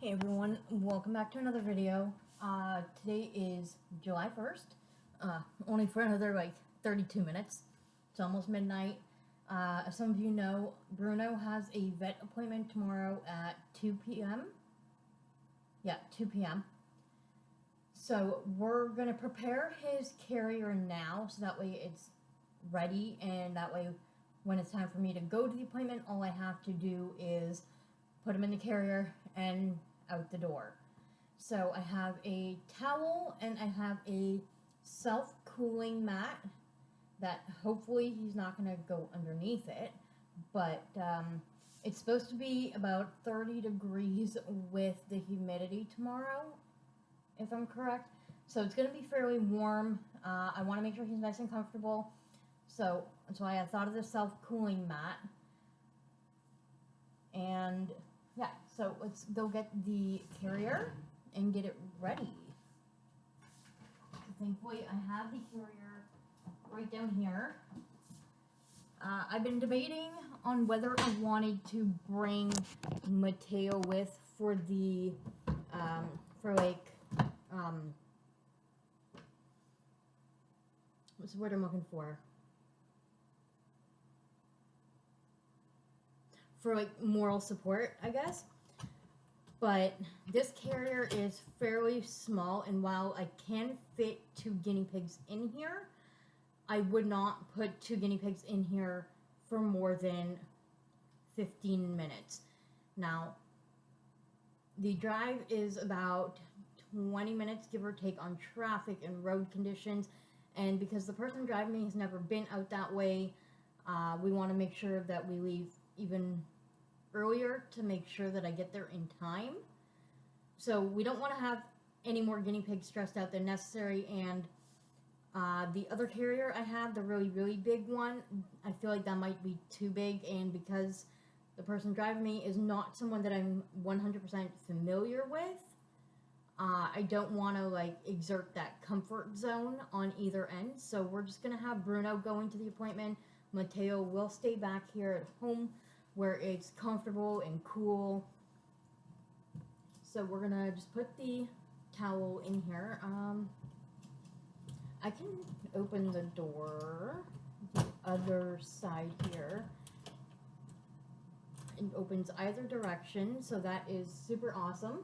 Hey everyone, welcome back to another video. Today is July 1st, only for another 32 minutes. It's almost midnight. As some of you know, Bruno has a vet appointment tomorrow at 2 p.m. Yeah, 2 p.m. So we're going to prepare his carrier now, so that way it's ready, and that way when it's time for me to go to the appointment, all I have to do is put him in the carrier and out the door. So I have a towel and I have a self-cooling mat that hopefully he's not going to go underneath it, but it's supposed to be about 30 degrees with the humidity tomorrow, if I'm correct. So it's going to be fairly warm. I want to make sure he's nice and comfortable. So that's why I thought of the self-cooling mat. And yeah, so let's go get the carrier and get it ready. So thankfully, I have the carrier right down here. I've been debating on whether I wanted to bring Mateo with for the, what's the word I'm looking for? For moral support, I guess. But this carrier is fairly small, and while I can fit 2 guinea pigs in here, I would not put 2 guinea pigs in here for more than 15 minutes. Now, the drive is about 20 minutes, give or take, on traffic and road conditions, and because the person driving me has never been out that way, we want to make sure that we leave even earlier to make sure that I get there in time. So we don't want to have any more guinea pigs stressed out than necessary. And the other carrier I have, the really big one, I feel like that might be too big, and because the person driving me is not someone that I'm 100% familiar with, I don't want to exert that comfort zone on either end. So we're just going to have Bruno going to the appointment. Mateo will stay back here at home where it's comfortable and cool. So we're gonna just put the towel in here. I can open the door the other side here. It opens either direction, so that is super awesome.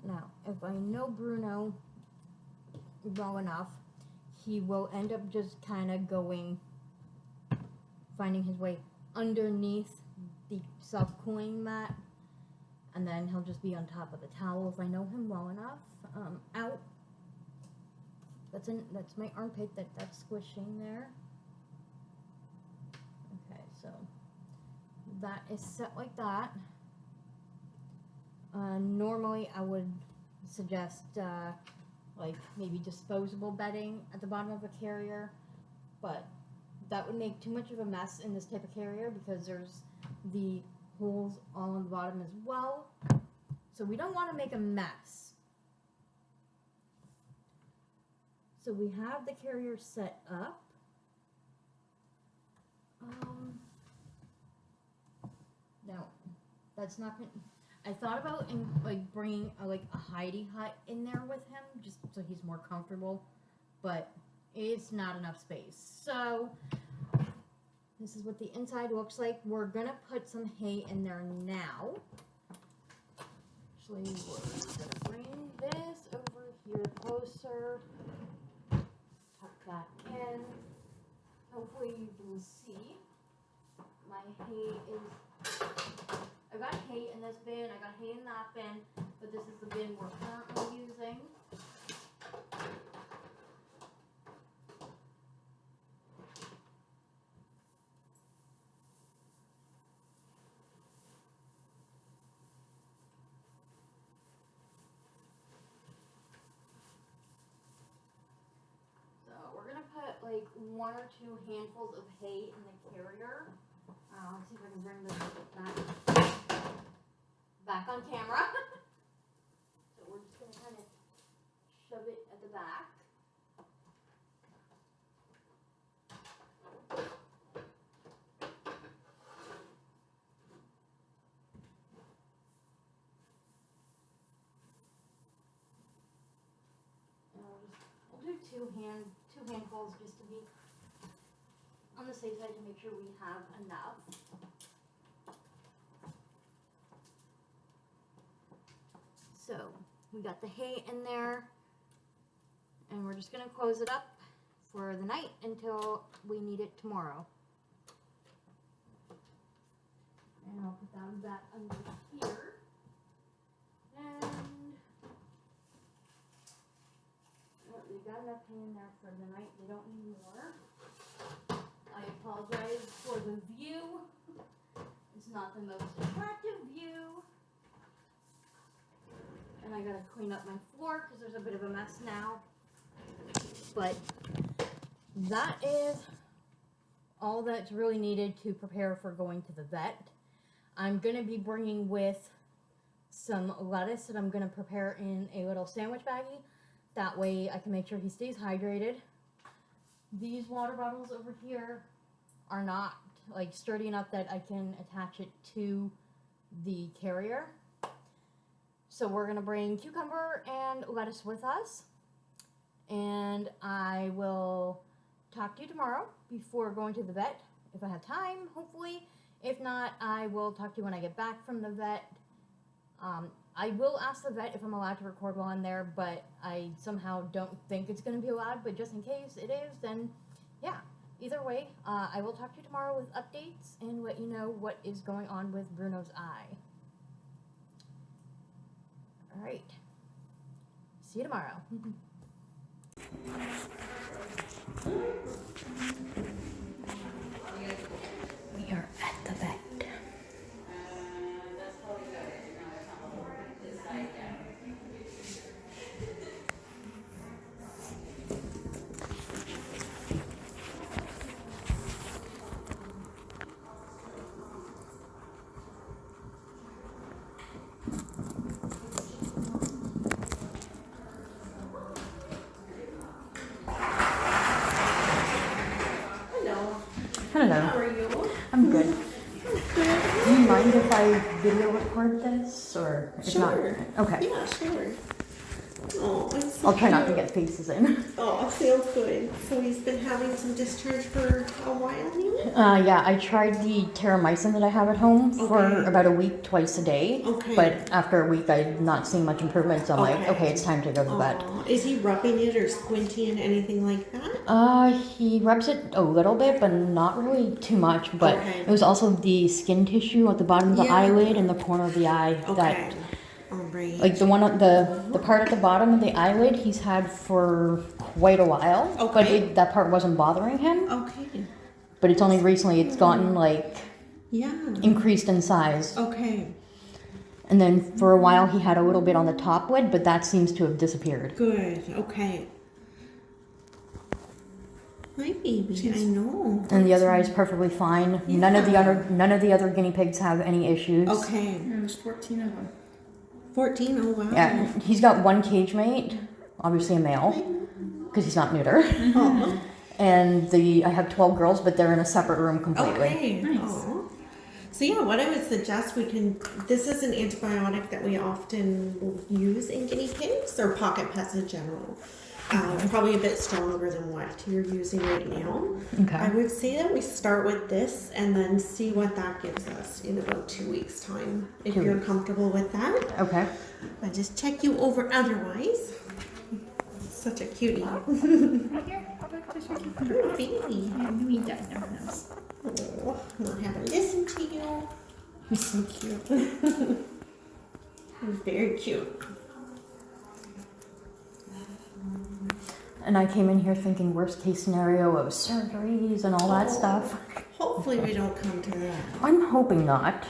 Now, if I know Bruno well enough, he will end up just kind of finding his way underneath the self-cooling mat, and then he'll just be on top of the towel if I know him well enough. Out. That's my armpit that's squishing there. Okay, so that is set like that. Normally I would suggest maybe disposable bedding at the bottom of a carrier, but that would make too much of a mess in this type of carrier because there's the holes all on the bottom as well. So we don't want to make a mess. So we have the carrier set up. Now, that's not going to... I thought about bringing a hidey hut in there with him, just so he's more comfortable, but it's not enough space. So this is what the inside looks like. We're gonna put some hay in there now. Actually, we're gonna bring this over here closer. Tuck that in. Hopefully you can see my hay is... I got hay in this bin, I got hay in that bin, but this is the bin we're currently using. So like 1 or 2 handfuls of hay in the carrier. Let's see if I can bring this back on camera. So we're just going to kind of shove it at the back. We'll do two handfuls just to be on the safe side to make sure we have enough. So we got the hay in there, and we're just gonna close it up for the night until we need it tomorrow. And I'll put that back under here. And we got enough hay in there for the night. We don't need more. I apologize for the view. It's not the most attractive view. And I gotta clean up my floor because there's a bit of a mess now. But that is all that's really needed to prepare for going to the vet. I'm gonna be bringing with some lettuce that I'm gonna prepare in a little sandwich baggie. That way I can make sure he stays hydrated. These water bottles over here are not like sturdy enough that I can attach it to the carrier. So we're gonna bring cucumber and lettuce with us. And I will talk to you tomorrow before going to the vet, if I have time, hopefully. If not, I will talk to you when I get back from the vet. I will ask the vet if I'm allowed to record while I'm there, but I somehow don't think it's going to be allowed, but just in case it is, then yeah. Either way, I will talk to you tomorrow with updates and let you know what is going on with Bruno's eye. Alright. See you tomorrow. We are at the vet. Hello. How are you? I'm good. Do you mind if I video record this, or if Sure. not? Okay. Yeah, sure. Oh, it's so I'll try not to cute. get faces in. Oh, sounds good. So he's been having some discharge for a while now? Yeah, I tried the terramycin that I have at home for Okay. about a week, twice a day. Okay. But after a week, I'm not seeing much improvement, so I'm like, okay, it's time to go to the vet. Oh, is he rubbing it or squinting, anything like that? He rubs it a little bit, but not really too much. But Okay. it was also the skin tissue at the bottom of the Yeah. eyelid and the corner of the eye Okay. that, All right. like the one on the part at the bottom of the eyelid, he's had for quite a while. But Okay. that part wasn't bothering him. Okay. But it's only recently it's gotten like Yeah. increased in size. Okay. And then for a while he had a little bit on the top lid, but that seems to have disappeared. Good. Okay. Hi, baby. I know. And the other eye is perfectly fine. None of the other guinea pigs have any issues. Okay. And there's 14 of them. 14. Oh, wow. Yeah, he's got one cage mate, obviously a male, because he's not neuter. Oh. And I have 12 girls, but they're in a separate room completely. Okay. Nice. Aw. So yeah, what I would suggest this is an antibiotic that we often use in guinea pigs or pocket pets in general. Probably a bit stronger than what you're using right now. Okay. I would say that we start with this and then see what that gives us in about 2 weeks' time, if 2 you're weeks. comfortable with that. Okay. I'll just check you over otherwise. Such a cutie. Right here. I'll back to your cucumber. Oh, baby. Yeah, you eat that now. Nice. Oh, not having to listen to you. He's so cute. He's very cute. And I came in here thinking worst case scenario of surgeries and all that stuff. Hopefully we don't come to that. I'm hoping not.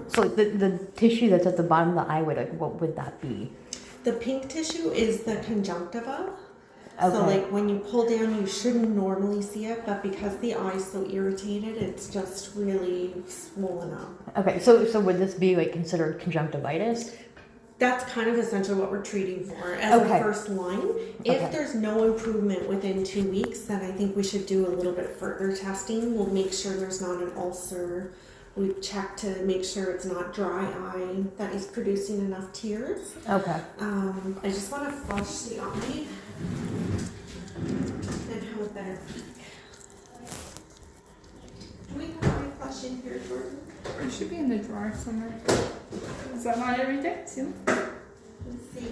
So like the tissue that's at the bottom of the eyelid, like what would that be? The pink tissue is the conjunctiva. Okay. So like when you pull down, you shouldn't normally see it, but because the eye's so irritated, it's just really swollen up. Okay, so would this be like considered conjunctivitis? That's kind of essentially what we're treating for as Okay. a first line. If Okay. there's no improvement within 2 weeks, then I think we should do a little bit further testing. We'll make sure there's not an ulcer. We check to make sure it's not dry eye that is producing enough tears. Okay. I just want to flush the eye and have a better peek. Do we have eye flush in here, Jordan? It should be in the drawer somewhere. Is that not it right there? See? Let's see.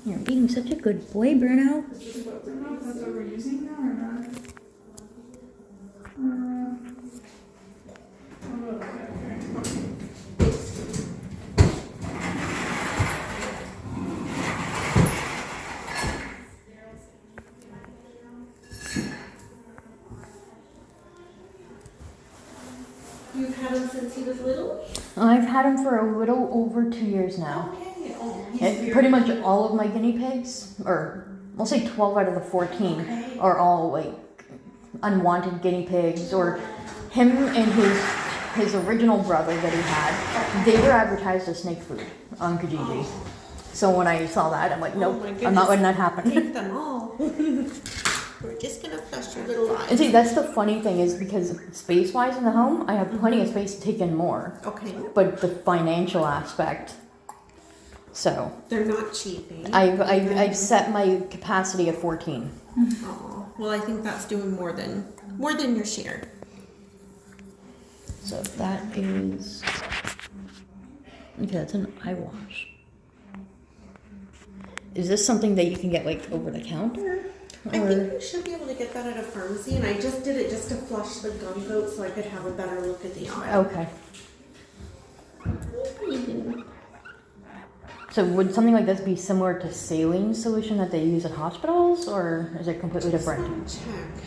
You're being such a good boy, Bruno. Is this what we're not? That's what we're using now or not? Oh, okay. You've had him since he was little? I've had him for a little over 2 years now. Okay. Oh, And pretty much all of my guinea pigs, or I'll say 12 out of the 14, Okay. are all like unwanted guinea pigs, or him and his original brother that he had, they were advertised as snake food on Kijiji. So when I saw that, I'm like, nope, my I'm not letting that goodness. happen. Take them all. We're just gonna flush your little eyes. And see, that's the funny thing is because space-wise in the home, I have plenty of space to take in more, Okay. but the financial aspect. So They're not cheap, eh? I've set my capacity at 14. Oh, well, I think that's doing more than your share. So that is okay. That's an eye wash. Is this something that you can get like over the counter? I think you should be able to get that at a pharmacy, and I just did it just to flush the gunk out so I could have a better look at the eye. Okay. So would something like this be similar to saline solution that they use at hospitals, or is it completely different? Just wanna check.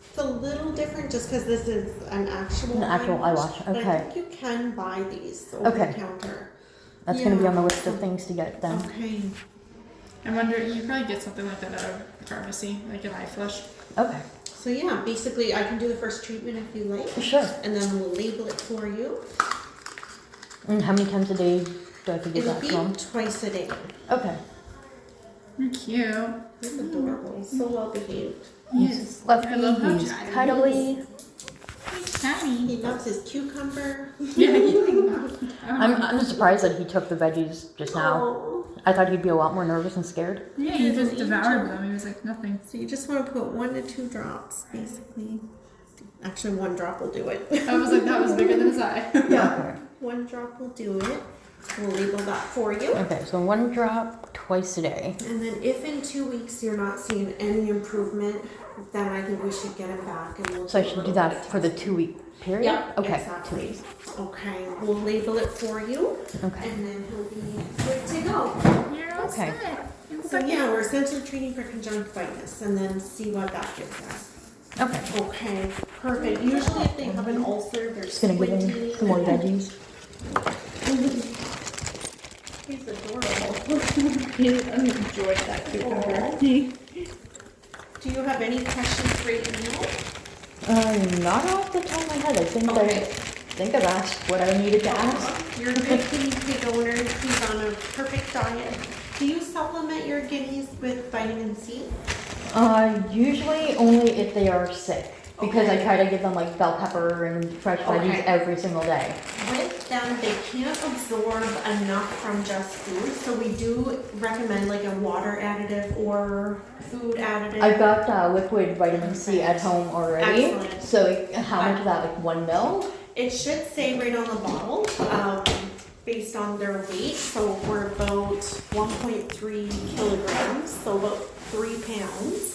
It's a little different just because this is an actual eye wash. but I Okay. think you can buy these over Okay. the counter. That's gonna be Yeah. on the list of things to get then. Okay. I wonder, you probably get something like that at a pharmacy, like an eye flush. Okay. So yeah, basically I can do the first treatment if you like, Sure. and then we'll label it for you. And how many times a day do I have to give It'll that be to them? twice a day. Okay. You're cute. He's adorable, so well behaved. Yes. Fluffy, I love how he's chatty he cuddly. He's tiny. He loves his cucumber. Yeah, I'm surprised that he took the veggies just now. Oh. I thought he'd be a lot more nervous and scared. Yeah, he just devoured them. He was like, nothing. So you just want to put 1 to 2 drops, basically. Actually, 1 drop will do it. I was like, that was bigger than his eye. Yeah. Okay. 1 drop will do it. We'll label that for you. Okay, so 1 drop twice a day. And then if in 2 weeks you're not seeing any improvement, then I think we should get him back and we'll So I a should little do bit that of for the 2-week period? Yep, Okay, exactly. 2 weeks. Okay, we'll label it for you, Okay. and then he'll be good to go. You're all Okay. set. So yeah, we're essentially treating for conjunctivitis, and then see what that gives us. Okay. Okay, perfect. Usually if they have an ulcer, they're Just gonna give him squinty. some more veggies. He's adorable. I enjoyed that cucumber. Do you have any questions right now? Not off the top of my head. I Okay. think I've asked what I needed to ask. You're a good guinea pig owner. He's on a perfect diet. Do you supplement your guineas with vitamin C? Usually only if they are sick. Because I try to give them like bell pepper and fresh veggies Okay. every single day. With them, they can't absorb enough from just food, so we do recommend like a water additive or food additive. I've got liquid vitamin C at home already. Excellent. So how much is that? Like 1 ml? It should say right on the bottle, based on their weight. So we're about 1.3 kilograms, so about 3 pounds.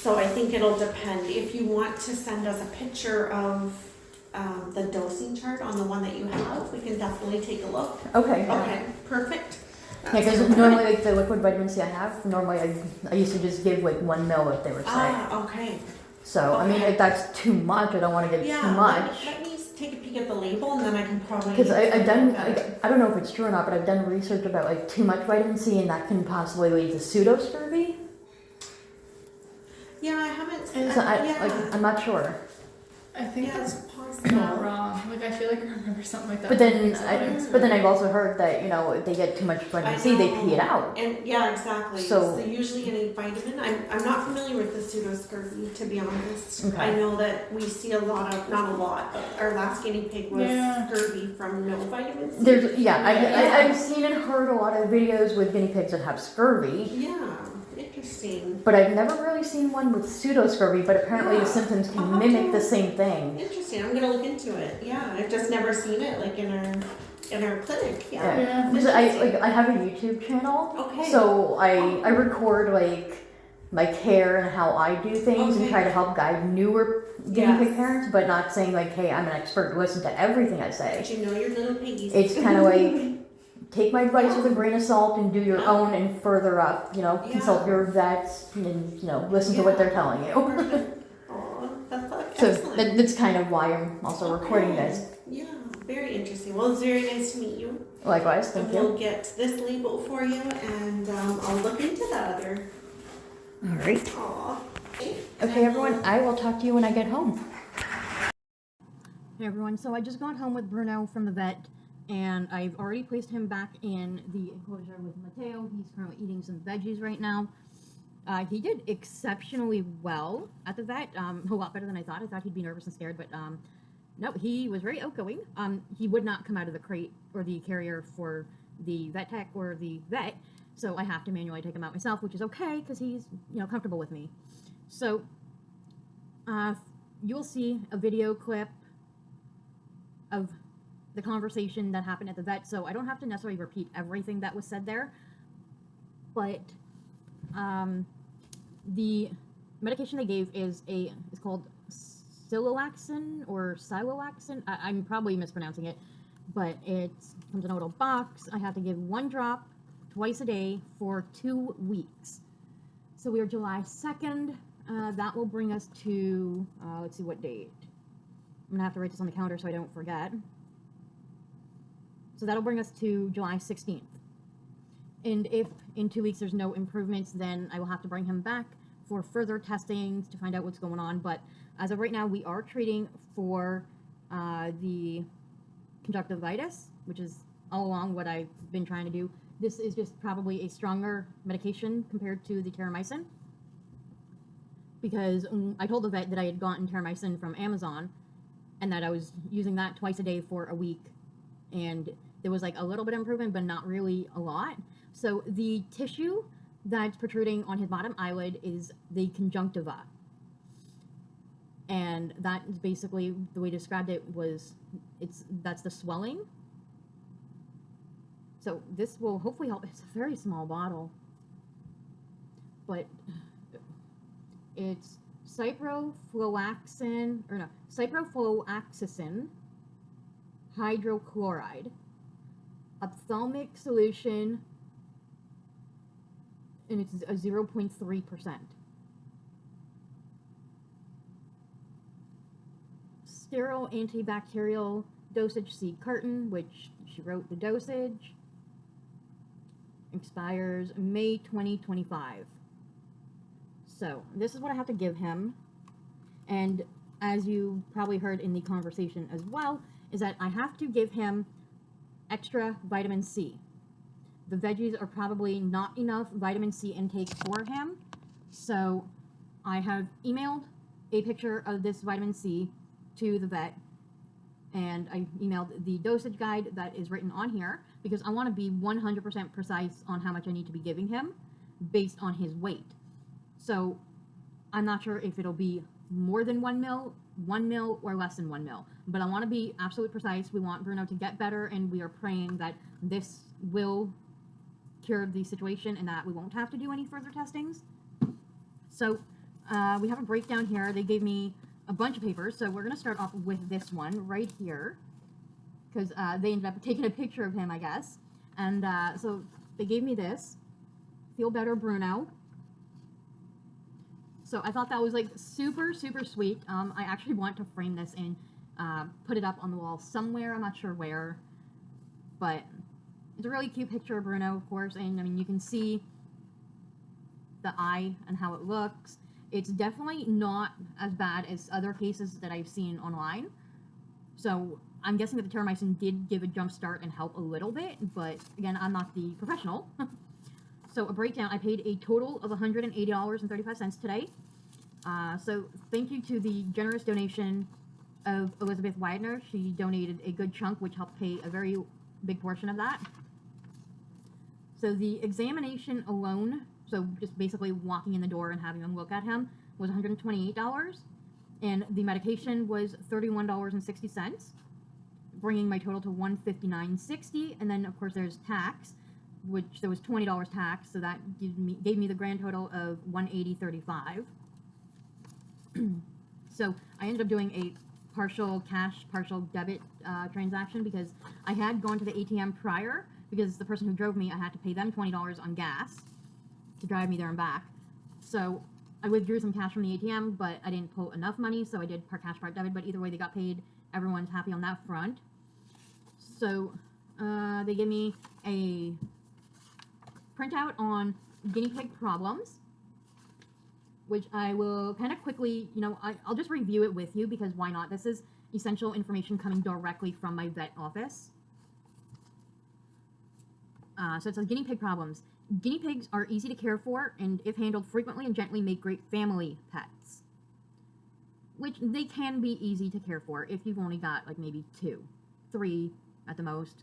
So I think it'll depend. If you want to send us a picture of the dosing chart on the one that you have, we can definitely take a look. Okay. Okay, perfect. Yeah, That's because perfect. normally like the liquid vitamin C I have, normally I used to just give like 1 ml if they were sick. Okay. So I mean okay. if that's too much, I don't want to give Yeah, too much. let me take a peek at the label, and then I can probably. Because I've done, I don't know if it's true or not, but I've done research about like too much vitamin C, and that can possibly lead to pseudoscurvy. Yeah, I haven't. So I'm not sure. I think Yeah, that's it's possible. not wrong. Like I feel like I remember something like that. But then I've also heard that if they get too much vitamin C, they pee it out. And yeah, exactly. So usually in a vitamin, I'm not familiar with the pseudoscurvy, to be honest. Okay. I know that we see a lot of, not a lot, but our last guinea pig was scurvy from no vitamin C. I've seen and heard a lot of videos with guinea pigs that have scurvy. Yeah, interesting. But I've never really seen one with pseudoscurvy, but apparently the symptoms can mimic the same thing. Interesting. I'm gonna look into it. Yeah, I've just never seen it like in our clinic. Yeah. Because I have a YouTube channel. Okay. So I record like my care and how I do things and try to help guide newer guinea pig parents, but not saying like, hey, I'm an expert, listen to everything I say. But you know your little piggies. It's kind of like, take my advice with a grain of salt and do your own, and further up, consult your vets and, listen to what they're telling you. Aw, that's So excellent. that's kind of why I'm also recording this. Yeah, very interesting. Well, it's very nice to meet you. Likewise, thank And you. we'll get this label for you, and I'll look into the other. All right. Aw. Okay, everyone, I will talk to you when I get home. Hey everyone, so I just got home with Bruno from the vet, and I've already placed him back in the enclosure with Mateo. He's currently eating some veggies right now. He did exceptionally well at the vet, a lot better than I thought. I thought he'd be nervous and scared, but no, he was very outgoing. He would not come out of the crate or the carrier for the vet tech or the vet, so I have to manually take him out myself, which is okay because he's comfortable with me. So you'll see a video clip of the conversation that happened at the vet, so I don't have to necessarily repeat everything that was said there, but the medication they gave is called siloxane or siloxane. I'm probably mispronouncing it, but it comes in a little box. I have to give 1 drop twice a day for 2 weeks. So we are July 2nd. That will bring us to, let's see what date. I'm gonna have to write this on the calendar so I don't forget. So that'll bring us to July 16th. And if in 2 weeks there's no improvements, then I will have to bring him back for further testings to find out what's going on. But as of right now, we are treating for the conjunctivitis, which is all along what I've been trying to do. This is just probably a stronger medication compared to the terramycin, because I told the vet that I had gotten terramycin from Amazon and that I was using that twice a day for a week, and there was like a little bit of improvement, but not really a lot. So the tissue that's protruding on his bottom eyelid is the conjunctiva, and that is basically the way I described it was that's the swelling. So this will hopefully help. It's a very small bottle, but it's ciprofloxacin hydrochloride, ophthalmic solution, and it's a 0.3%. Sterile antibacterial dosage C carton, which she wrote the dosage, expires May 2025. So this is what I have to give him, and as you probably heard in the conversation as well, is that I have to give him extra vitamin C. The veggies are probably not enough vitamin C intake for him, so I have emailed a picture of this vitamin C to the vet, and I emailed the dosage guide that is written on here, because I want to be 100% precise on how much I need to be giving him based on his weight. So I'm not sure if it'll be more than 1 mil, or less than 1 mil, but I want to be absolutely precise. We want Bruno to get better, and we are praying that this will cure the situation and that we won't have to do any further testings. So we have a breakdown here. They gave me a bunch of papers, so we're going to start off with this one right here, because they ended up taking a picture of him, I guess. And so they gave me this, Feel Better Bruno. So I thought that was like super, super sweet. I actually want to frame this and put it up on the wall somewhere. I'm not sure where, but it's a really cute picture of Bruno, of course, and I mean, you can see the eye and how it looks. It's definitely not as bad as other cases that I've seen online. So I'm guessing that the terramycin did give a jump start and help a little bit, but again, I'm not the professional. So a breakdown, I paid a total of $180.35 today. So thank you to the generous donation of Elizabeth Widener. She donated a good chunk, which helped pay a very big portion of that. So the examination alone, so just basically walking in the door and having them look at him, was $128. And the medication was $31.60, bringing my total to $159.60. And then, of course, there's tax, which there was $20 tax, so that gave me the grand total of $180.35. So I ended up doing a partial cash, partial debit transaction because I had gone to the ATM prior because the person who drove me, I had to pay them $20 on gas to drive me there and back. So I withdrew some cash from the ATM, but I didn't pull enough money, so I did part cash, part debit, but either way they got paid. Everyone's happy on that front. So they gave me a printout on guinea pig problems, which I will kind of quickly, I'll just review it with you because why not? This is essential information coming directly from my vet office. So it says guinea pig problems. Guinea pigs are easy to care for and if handled frequently and gently make great family pets. Which they can be easy to care for if you've only got like maybe 2, 3 at the most.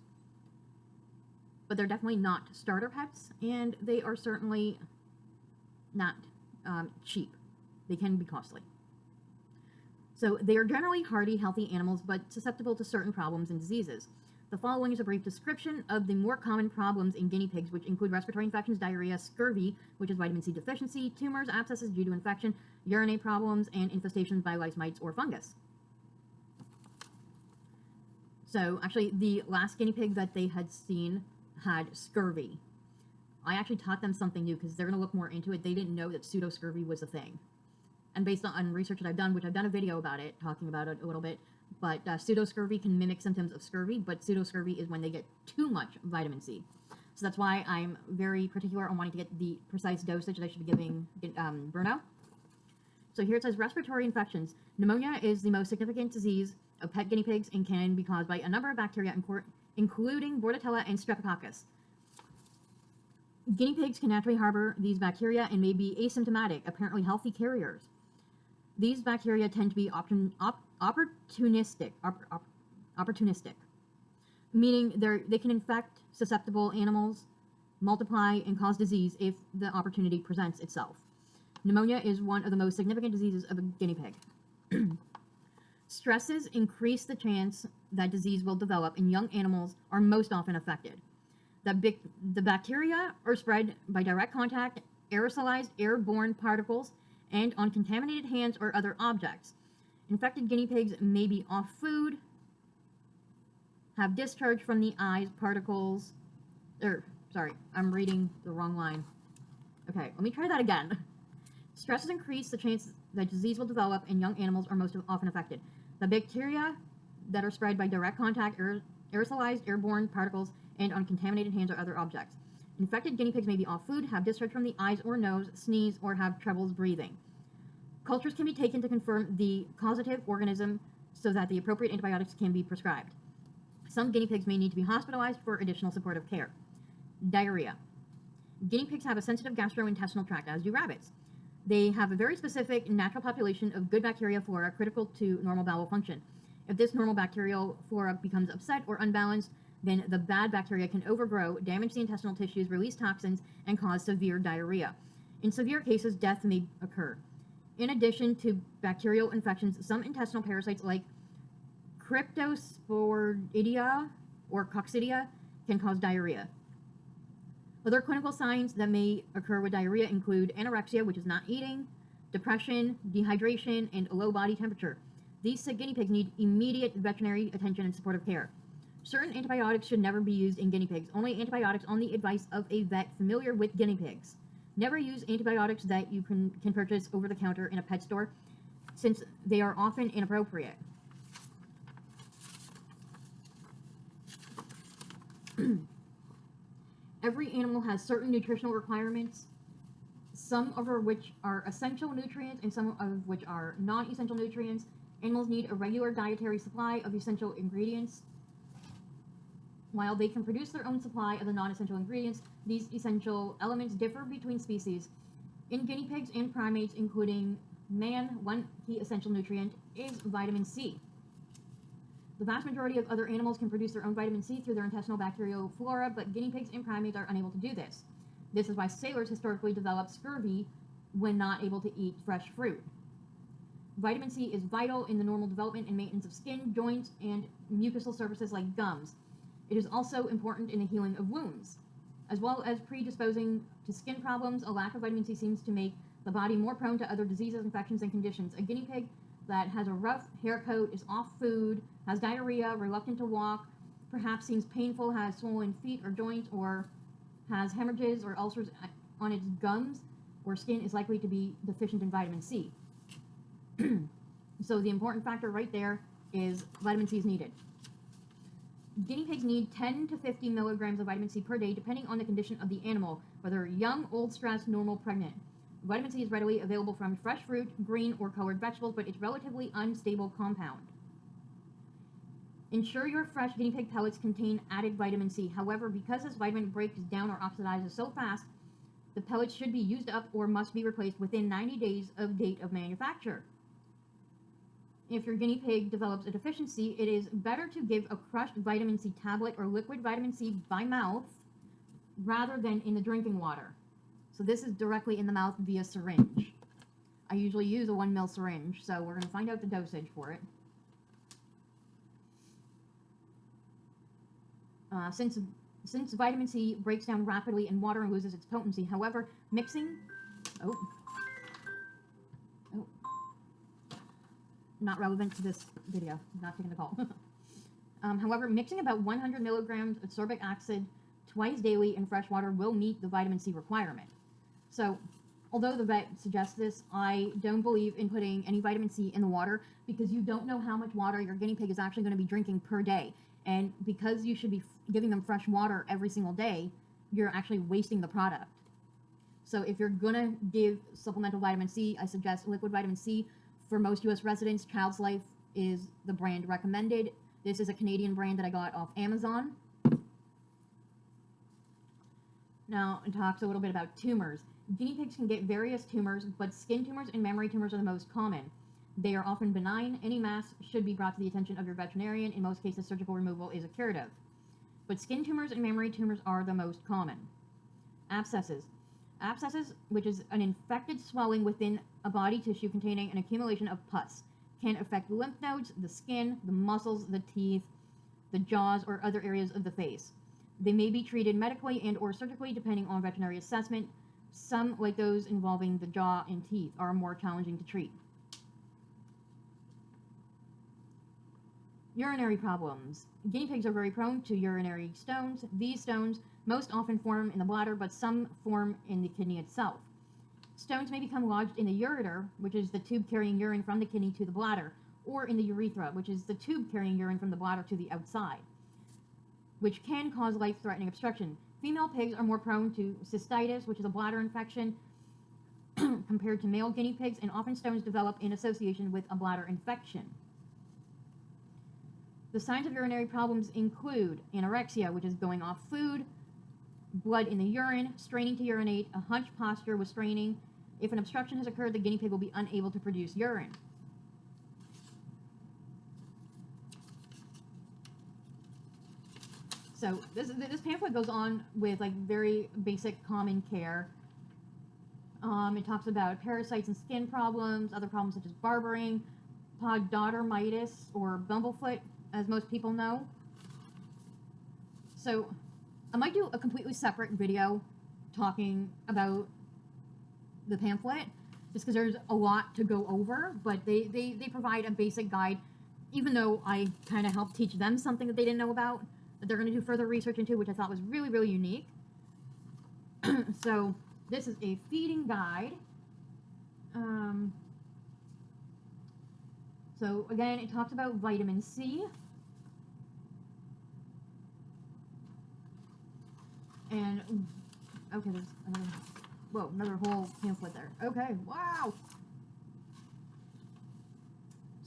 But they're definitely not starter pets and they are certainly not cheap. They can be costly. So they are generally hardy, healthy animals, but susceptible to certain problems and diseases. The following is a brief description of the more common problems in guinea pigs, which include respiratory infections, diarrhea, scurvy, which is vitamin C deficiency, tumors, abscesses due to infection, urinary problems, and infestations by lice, mites, or fungus. So actually, the last guinea pig that they had seen had scurvy. I actually taught them something new because they're going to look more into it. They didn't know that pseudoscurvy was a thing. And based on research that I've done, which I've done a video about it, talking about it a little bit, but pseudoscurvy can mimic symptoms of scurvy, but pseudoscurvy is when they get too much vitamin C. So that's why I'm very particular on wanting to get the precise dosage that I should be giving Bruno. So here it says respiratory infections. Pneumonia is the most significant disease of pet guinea pigs and can be caused by a number of bacteria, including Bordetella and Streptococcus. Guinea pigs can naturally harbor these bacteria and may be asymptomatic, apparently healthy carriers. These bacteria tend to be opportunistic, meaning they can infect susceptible animals, multiply, and cause disease if the opportunity presents itself. Pneumonia is one of the most significant diseases of a guinea pig. Stresses increase the chance that disease will develop, and young animals are most often affected. The bacteria are spread by direct contact, aerosolized airborne particles, and on contaminated hands or other objects. Infected guinea pigs may be off food, have discharge from the eyes, particles, sorry, I'm reading the wrong line. Okay, let me try that again. Stresses increase the chance that disease will develop and young animals are most often affected. The bacteria that are spread by direct contact, aerosolized airborne particles, and on contaminated hands or other objects. Infected guinea pigs may be off food, have discharge from the eyes or nose, sneeze, or have troubles breathing. Cultures can be taken to confirm the causative organism so that the appropriate antibiotics can be prescribed. Some guinea pigs may need to be hospitalized for additional supportive care. Diarrhea. Guinea pigs have a sensitive gastrointestinal tract, as do rabbits. They have a very specific natural population of good bacteria flora critical to normal bowel function. If this normal bacterial flora becomes upset or unbalanced, then the bad bacteria can overgrow, damage the intestinal tissues, release toxins, and cause severe diarrhea. In severe cases, death may occur. In addition to bacterial infections, some intestinal parasites like Cryptosporidia or Coccidia can cause diarrhea. Other clinical signs that may occur with diarrhea include anorexia, which is not eating, depression, dehydration, and a low body temperature. These sick guinea pigs need immediate veterinary attention and supportive care. Certain antibiotics should never be used in guinea pigs. Only antibiotics on the advice of a vet familiar with guinea pigs. Never use antibiotics that you can purchase over the counter in a pet store, since they are often inappropriate. Every animal has certain nutritional requirements, some of which are essential nutrients and some of which are non-essential nutrients. Animals need a regular dietary supply of essential ingredients. While they can produce their own supply of the non-essential ingredients, these essential elements differ between species. In guinea pigs and primates, including man, one key essential nutrient is vitamin C. The vast majority of other animals can produce their own vitamin C through their intestinal bacterial flora, but guinea pigs and primates are unable to do this. This is why sailors historically developed scurvy when not able to eat fresh fruit. Vitamin C is vital in the normal development and maintenance of skin, joints, and mucosal surfaces like gums. It is also important in the healing of wounds. As well as predisposing to skin problems, a lack of vitamin C seems to make the body more prone to other diseases, infections, and conditions. A guinea pig that has a rough hair coat, is off food, has diarrhea, reluctant to walk, perhaps seems painful, has swollen feet or joints, or has hemorrhages or ulcers on its gums or skin is likely to be deficient in vitamin C. So the important factor right there is vitamin C is needed. Guinea pigs need 10 to 50 milligrams of vitamin C per day, depending on the condition of the animal, whether young, old, stressed, normal, pregnant. Vitamin C is readily available from fresh fruit, green, or colored vegetables, but it's relatively unstable compound. Ensure your fresh guinea pig pellets contain added vitamin C. However, because this vitamin breaks down or oxidizes so fast, the pellets should be used up or must be replaced within 90 days of date of manufacture. If your guinea pig develops a deficiency, it is better to give a crushed vitamin C tablet or liquid vitamin C by mouth rather than in the drinking water. So this is directly in the mouth via syringe. I usually use a 1 ml syringe, so we're going to find out the dosage for it. Since vitamin C breaks down rapidly in water and loses its potency, however, mixing... Not relevant to this video. Not taking the call. However, mixing about 100 milligrams of sorbic acid twice daily in fresh water will meet the vitamin C requirement. So, although the vet suggests this, I don't believe in putting any vitamin C in the water because you don't know how much water your guinea pig is actually going to be drinking per day. And because you should be giving them fresh water every single day, you're actually wasting the product. So if you're going to give supplemental vitamin C, I suggest liquid vitamin C. For most U.S. residents, Child's Life is the brand recommended. This is a Canadian brand that I got off Amazon. Now, it talks a little bit about tumors. Guinea pigs can get various tumors, but skin tumors and mammary tumors are the most common. They are often benign. Any mass should be brought to the attention of your veterinarian. In most cases, surgical removal is a curative. But skin tumors and mammary tumors are the most common. Abscesses. Abscesses, which is an infected swelling within a body tissue containing an accumulation of pus, can affect lymph nodes, the skin, the muscles, the teeth, the jaws, or other areas of the face. They may be treated medically and or surgically depending on veterinary assessment. Some, like those involving the jaw and teeth, are more challenging to treat. Urinary problems. Guinea pigs are very prone to urinary stones. These stones most often form in the bladder, but some form in the kidney itself. Stones may become lodged in the ureter, which is the tube carrying urine from the kidney to the bladder, or in the urethra, which is the tube carrying urine from the bladder to the outside, which can cause life-threatening obstruction. Female pigs are more prone to cystitis, which is a bladder infection, compared to male guinea pigs, and often stones develop in association with a bladder infection. The signs of urinary problems include anorexia, which is going off food, blood in the urine, straining to urinate, a hunched posture with straining. If an obstruction has occurred, the guinea pig will be unable to produce urine. So this pamphlet goes on with like very basic common care. It talks about parasites and skin problems, other problems such as barbering, pododermitis or bumblefoot, as most people know. So I might do a completely separate video talking about the pamphlet, just because there's a lot to go over, but they provide a basic guide, even though I kind of helped teach them something that they didn't know about, that they're going to do further research into, which I thought was really, really unique. So this is a feeding guide. So again, it talks about vitamin C. And okay, there's another whole pamphlet there. Okay, wow.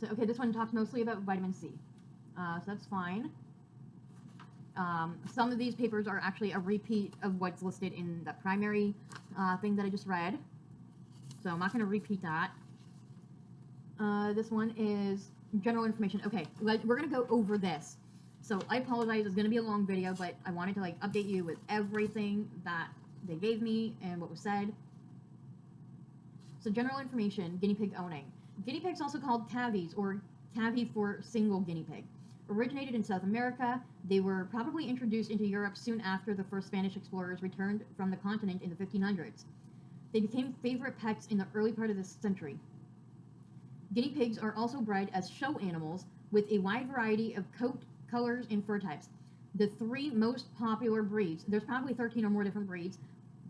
So okay, this one talks mostly about vitamin C, so that's fine. Some of these papers are actually a repeat of what's listed in the primary thing that I just read, so I'm not going to repeat that. This one is general information. Okay, we're going to go over this. So I apologize, it's going to be a long video, but I wanted to like update you with everything that they gave me and what was said. So general information, guinea pig owning. Guinea pigs, also called cavies, or cavy for single guinea pig, originated in South America. They were probably introduced into Europe soon after the first Spanish explorers returned from the continent in the 1500s. They became favorite pets in the early part of this century. Guinea pigs are also bred as show animals with a wide variety of coat colors and fur types. The three most popular breeds, there's probably 13 or more different breeds,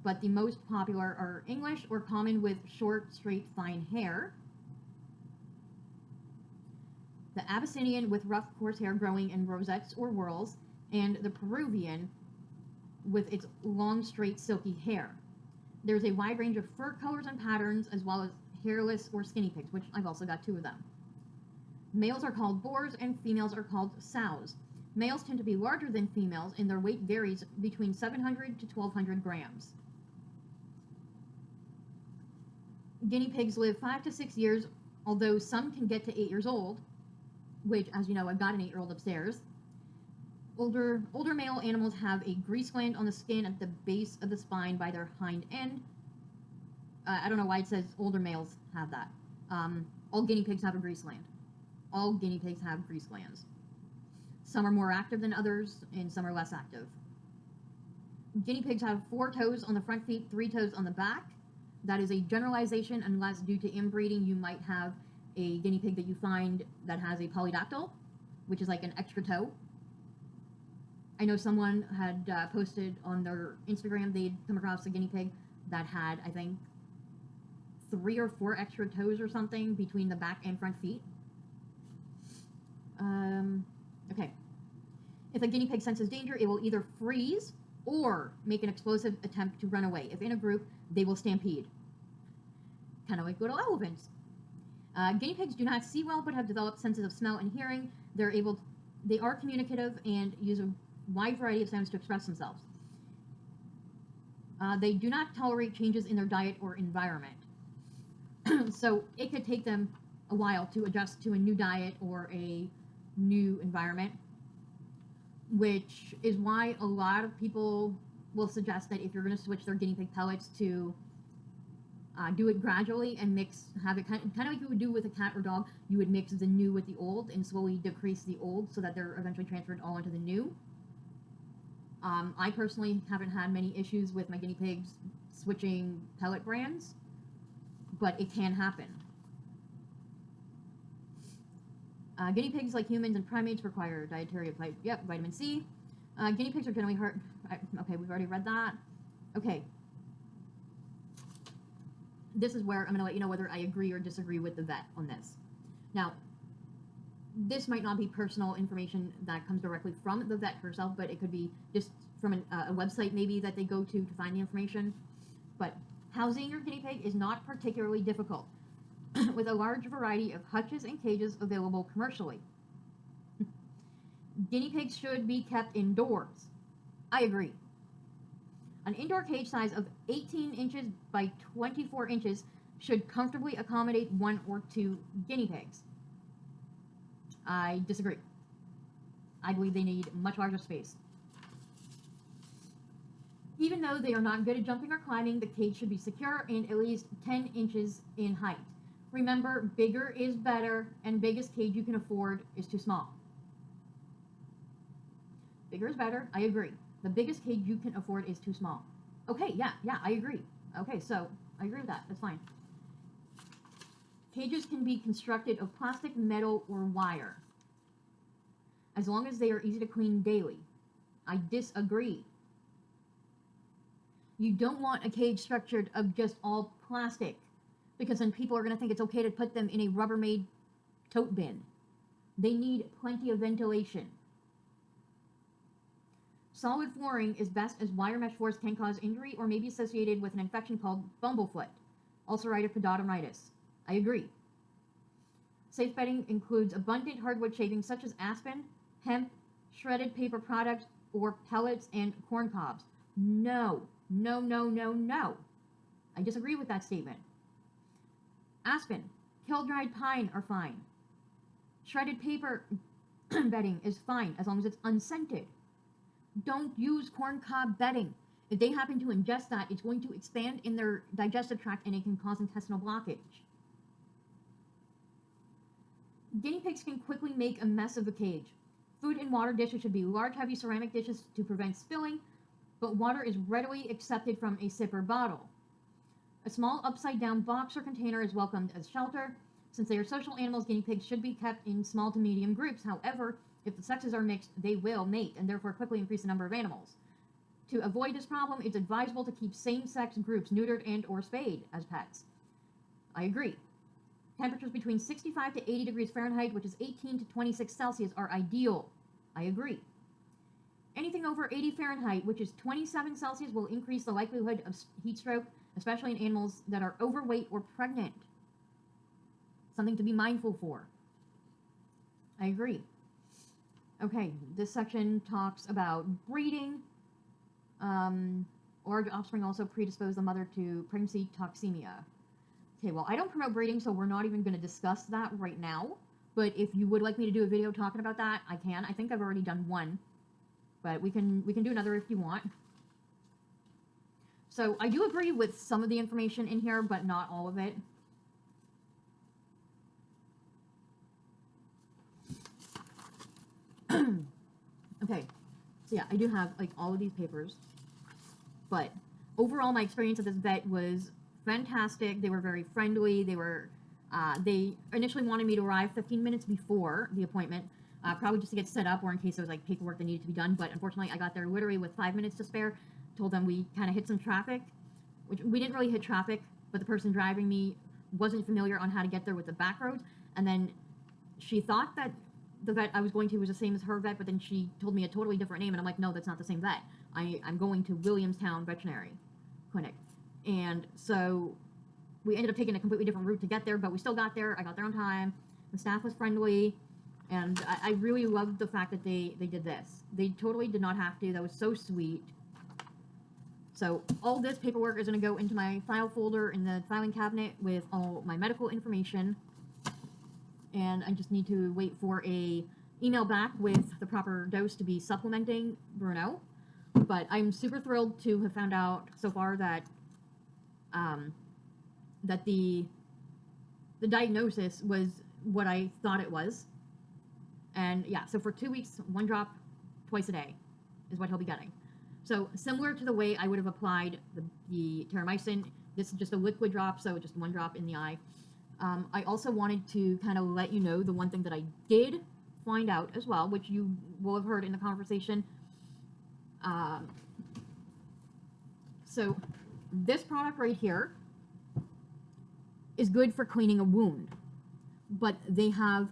but the most popular are English, or common with short, straight, fine hair. The Abyssinian with rough, coarse hair growing in rosettes or whorls, and the Peruvian with its long, straight, silky hair. There's a wide range of fur colors and patterns, as well as hairless or skinny pigs, which I've also got 2 of them. Males are called boars and females are called sows. Males tend to be larger than females, and their weight varies between 700 to 1,200 grams. Guinea pigs live 5 to 6 years, although some can get to 8 years old, which, as you know, I've got an 8-year-old upstairs. Older male animals have a grease gland on the skin at the base of the spine by their hind end. I don't know why it says older males have that. All guinea pigs have a grease gland. All guinea pigs have grease glands. Some are more active than others, and some are less active. Guinea pigs have 4 toes on the front feet, 3 toes on the back. That is a generalization, unless due to inbreeding you might have a guinea pig that you find that has a polydactyl, which is like an extra toe. I know someone had posted on their Instagram they'd come across a guinea pig that had, I think, 3 or 4 extra toes or something between the back and front feet. Okay. If a guinea pig senses danger, it will either freeze or make an explosive attempt to run away. If in a group, they will stampede. Kind of like little elephants. Guinea pigs do not see well, but have developed senses of smell and hearing. They are communicative and use a wide variety of sounds to express themselves. They do not tolerate changes in their diet or environment. So it could take them a while to adjust to a new diet or a new environment, which is why a lot of people will suggest that if you're going to switch their guinea pig pellets, to do it gradually and have it kind of like you would do with a cat or dog. You would mix the new with the old and slowly decrease the old so that they're eventually transferred all into the new. I personally haven't had many issues with my guinea pigs switching pellet brands, but it can happen. Guinea pigs, like humans and primates, require dietary of vitamin C. Guinea pigs are generally hard. Okay, we've already read that. Okay. This is where I'm going to let you know whether I agree or disagree with the vet on this. Now, this might not be personal information that comes directly from the vet herself, but it could be just from a website maybe that they go to find the information. But housing your guinea pig is not particularly difficult, with a large variety of hutches and cages available commercially. Guinea pigs should be kept indoors. I agree. An indoor cage size of 18 inches by 24 inches should comfortably accommodate 1 or 2 guinea pigs. I disagree. I believe they need much larger space. Even though they are not good at jumping or climbing, the cage should be secure and at least 10 inches in height. Remember, bigger is better, and biggest cage you can afford is too small. Bigger is better, I agree. The biggest cage you can afford is too small. Okay, yeah, I agree. Okay, so I agree with that. That's fine. Cages can be constructed of plastic, metal, or wire, as long as they are easy to clean daily. I disagree. You don't want a cage structured of just all plastic, because then people are going to think it's okay to put them in a Rubbermaid tote bin. They need plenty of ventilation. Solid flooring is best as wire mesh floors can cause injury or may be associated with an infection called bumblefoot, ulcerative pododermitis. I agree. Safe bedding includes abundant hardwood shavings such as aspen, hemp, shredded paper products, or pellets and corn cobs. No, no, no, no, no. I disagree with that statement. Aspen, kiln-dried pine are fine. Shredded paper bedding is fine as long as it's unscented. Don't use corn cob bedding. If they happen to ingest that, it's going to expand in their digestive tract and it can cause intestinal blockage. Guinea pigs can quickly make a mess of the cage. Food and water dishes should be large, heavy ceramic dishes to prevent spilling, but water is readily accepted from a sipper bottle. A small upside-down box or container is welcomed as shelter. Since they are social animals, guinea pigs should be kept in small to medium groups. However, if the sexes are mixed, they will mate and therefore quickly increase the number of animals. To avoid this problem, it's advisable to keep same-sex groups neutered and or spayed as pets. I agree. Temperatures between 65 to 80 degrees Fahrenheit, which is 18 to 26 Celsius, are ideal. I agree. Anything over 80 Fahrenheit, which is 27 Celsius, will increase the likelihood of heat stroke, especially in animals that are overweight or pregnant. Something to be mindful for. I agree. Okay, this section talks about breeding. Large offspring also predispose the mother to pregnancy toxemia. Okay, well, I don't promote breeding, so we're not even going to discuss that right now. But if you would like me to do a video talking about that, I can. I think I've already done one, but we can do another if you want. So I do agree with some of the information in here, but not all of it. Okay, so yeah, I do have like all of these papers, but overall my experience at this vet was fantastic. They were very friendly. They initially wanted me to arrive 15 minutes before the appointment, probably just to get set up or in case there was like paperwork that needed to be done, but unfortunately I got there literally with 5 minutes to spare. Told them we kind of hit some traffic, which we didn't really hit traffic, but the person driving me wasn't familiar on how to get there with the back roads, and then she thought that the vet I was going to was the same as her vet, but then she told me a totally different name, and I'm like, no, that's not the same vet. I'm going to Williamstown Veterinary Clinic. And so we ended up taking a completely different route to get there, but we still got there. I got there on time. The staff was friendly, and I really loved the fact that they did this. They totally did not have to. That was so sweet. So all this paperwork is going to go into my file folder in the filing cabinet with all my medical information. And I just need to wait for a email back with the proper dose to be supplementing Bruno. But I'm super thrilled to have found out so far that that the diagnosis was what I thought it was. And yeah, so for 2 weeks, 1 drop twice a day is what he'll be getting. So similar to the way I would have applied the terramycin, this is just a liquid drop, so just 1 drop in the eye. I also wanted to kind of let you know the one thing that I did find out as well, which you will have heard in the conversation. So this product right here is good for cleaning a wound, but they have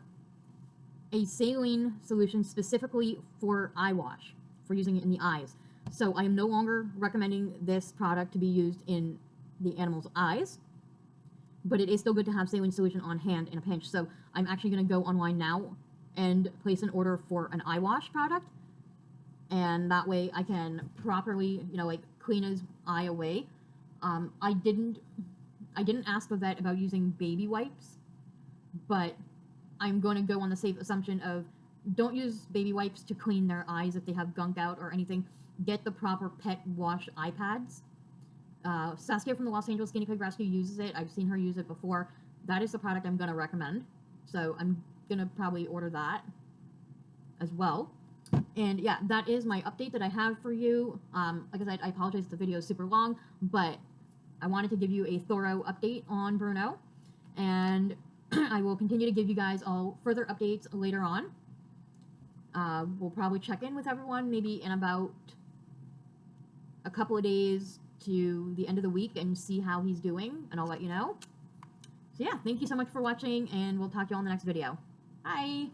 a saline solution specifically for eye wash, for using it in the eyes. So I am no longer recommending this product to be used in the animal's eyes, but it is still good to have saline solution on hand in a pinch. So I'm actually going to go online now and place an order for an eye wash product, and that way I can properly, like clean his eye away. I didn't ask the vet about using baby wipes, but I'm going to go on the safe assumption of don't use baby wipes to clean their eyes if they have gunk out or anything. Get the proper pet wash eye pads. Saskia from the Los Angeles Guinea Pig Rescue uses it. I've seen her use it before. That is the product I'm going to recommend. So I'm going to probably order that as well. And yeah, that is my update that I have for you. Like I said, I apologize if the video is super long, but I wanted to give you a thorough update on Bruno. And I will continue to give you guys all further updates later on. We'll probably check in with everyone maybe in about a couple of days to the end of the week and see how he's doing, and I'll let you know. So yeah, thank you so much for watching, and we'll talk to you all in the next video. Bye!